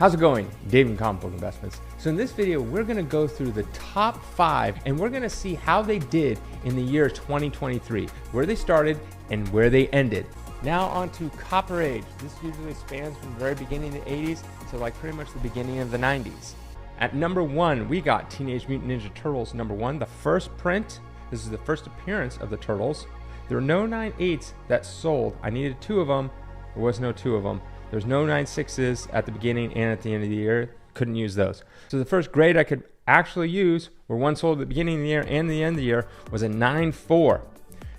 How's it going? Dave from Comic Book Investments. So in this video, we're gonna go through the top 5 and we're gonna see how they did in the year 2023, where they started and where they ended. Now on to Copper Age. This usually spans from the very beginning of the 80s to like pretty much the beginning of the 90s. At number 1, we got Teenage Mutant Ninja Turtles number 1, the first print. This is the first appearance of the Turtles. There were no 9/8s that sold. I needed 2 of them. There was no 2 of them. There's no 9/6s at the beginning and at the end of the year. Couldn't use those. So the first grade I could actually use, where one sold at the beginning of the year and the end of the year, was a 9/4.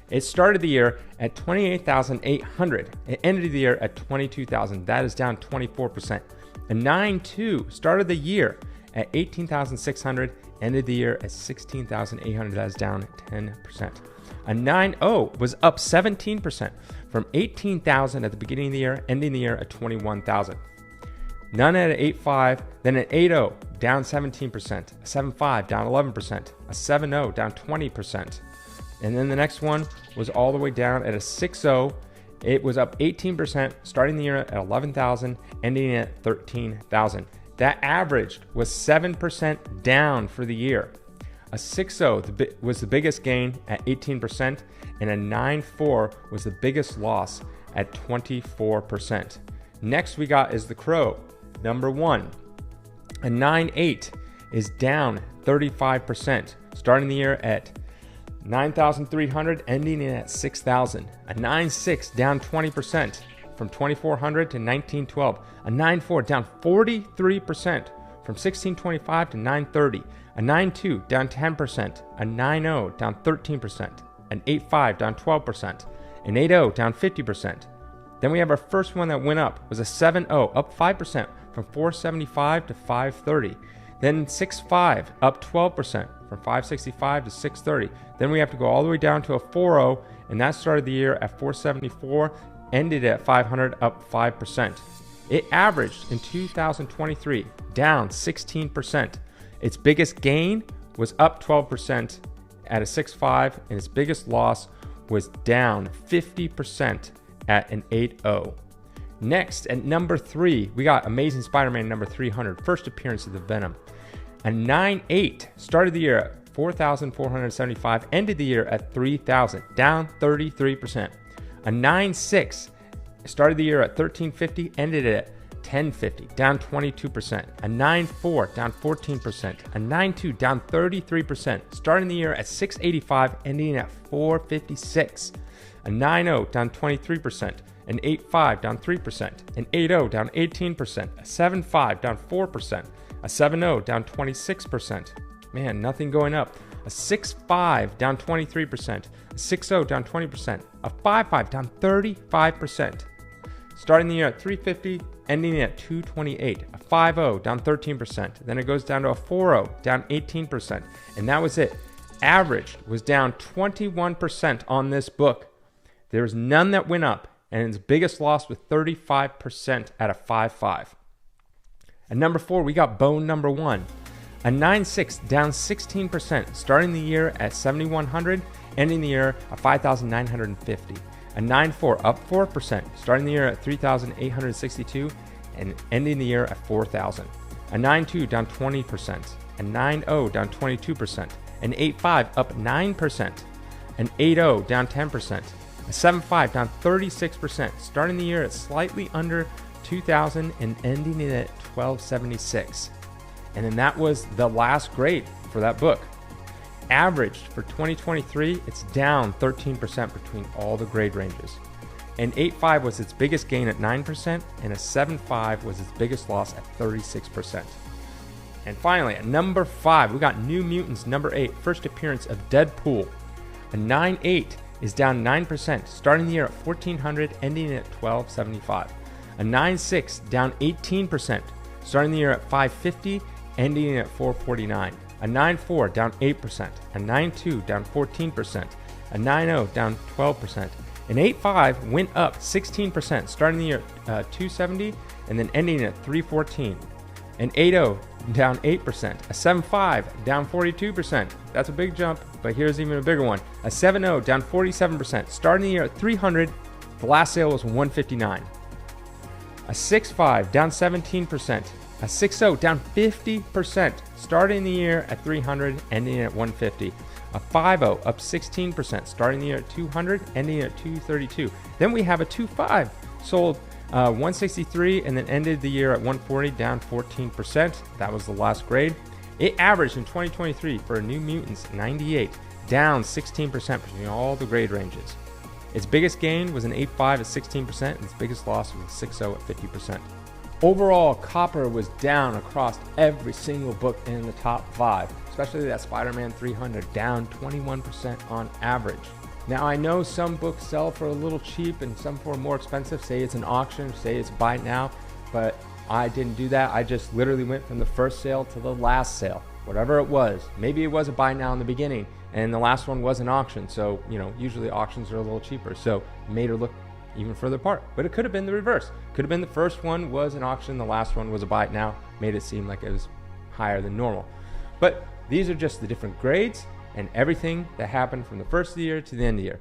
It started the year at 28,800. It ended the year at 22,000. That is down 24%. A 9/2 started the year at 18,600. Ended the year at 16,800. That is down 10%. A 9/0 was up 17% from 18,000 at the beginning of the year, ending the year at 21,000. None at an 8.5, then an 8.0 down 17%, a 7.5 down 11%, a 7.0 down 20%. And then the next one was all the way down at a 6.0. It was up 18%, starting the year at 11,000, ending at 13,000. That averaged was 7% down for the year. A 6.0 was the biggest gain at 18%, and a 9.4 was the biggest loss at 24%. Next we got is the Crow, number 1. A 9.8 is down 35%, starting the year at 9,300, ending it at 6,000. A 9.6 down 20%, from 2,400 to 1912. A 9.4 down 43%, from 1625 to 930. A 9.2 down 10%, a 9.0 down 13%, an 8.5 down 12%, an 8.0 down 50%. Then we have our first one that went up, was a 7.0, up 5% from 475 to 530. Then 6.5 up 12% from 565 to 630. Then we have to go all the way down to a 4.0, and that started the year at 474, ended at 500, up 5%. It averaged in 2023 down 16%. Its biggest gain was up 12% at a 6.5, and its biggest loss was down 50% at an 8.0. Next, at number 3, we got Amazing Spider-Man number 300, first appearance of the Venom. A 9.8 started the year at 4,475, ended the year at 3,000, down 33%. A 9.6 started the year at 1,350, ended it at 1050, down 22%. A 9.4 down 14%. A 9.2 down 33%, starting the year at 685, ending at 456. A 9.0 down 23%. An 8.5 down 3%. An 8.0 down 18%. A 7.5 down 4%. A 7.0 down 26%. Man, nothing going up. A 6.5 down 23%. A 6.0 down 20%. A 5.5 down 35%. Starting the year at 350, ending at 228. A 5.0 down 13%. Then it goes down to a 4.0 down 18%. And that was it. Average was down 21% on this book. There was none that went up, and its biggest loss was 35% at a 5.5. At number 4, we got Bone number 1. A 9.6 down 16%, starting the year at 7,100, ending the year at 5,950. A 9.4 up 4%, starting the year at 3,862 and ending the year at 4,000. A 9.2 down 20%, a 9.0 down 22%, an 8.5 up 9%, an 8.0 down 10%, a 7.5 down 36%, starting the year at slightly under 2,000 and ending it at 1,276. And then that was the last grade for that book. Averaged for 2023, it's down 13% between all the grade ranges. An 8.5 was its biggest gain at 9%, and a 7.5 was its biggest loss at 36%. And finally, at number 5, we got New Mutants number 8, first appearance of Deadpool. A 9.8 is down 9%, starting the year at 1,400, ending at 1,275. A 9.6 down 18%, starting the year at 550, ending at 449. A 9.4 down 8%, a 9.2 down 14%, a 9.0 down 12%. An 8.5 went up 16%, starting the year at 270 and then ending at 314. An 8.0 down 8%, a 7.5 down 42%. That's a big jump, but here's even a bigger one. A 7.0 down 47%, starting the year at 300. The last sale was 159. A A 6.5 down 17%. A 6.0 down 50%, starting the year at 300, ending at 150. A 5.0 up 16%, starting the year at 200, ending at 232. Then we have a 2.5 sold 163 and then ended the year at 140, down 14%. That was the last grade. It averaged in 2023 for a New Mutants 98, down 16% between all the grade ranges. Its biggest gain was an 8.5 at 16%, and its biggest loss was a 6.0 at 50%. Overall, Copper was down across every single book in the top 5, especially that Spider-Man 300, down 21% on average. Now, I know some books sell for a little cheap and some for more expensive. Say it's an auction, say it's buy now, but I didn't do that. I just literally went from the first sale to the last sale, whatever it was. Maybe it was a buy now in the beginning, and the last one was an auction. So, usually auctions are a little cheaper. So made her look even further apart. But it could have been the reverse. Could have been the first one was an auction, the last one was a buy it now, made it seem like it was higher than normal. But these are just the different grades and everything that happened from the first of the year to the end of the year.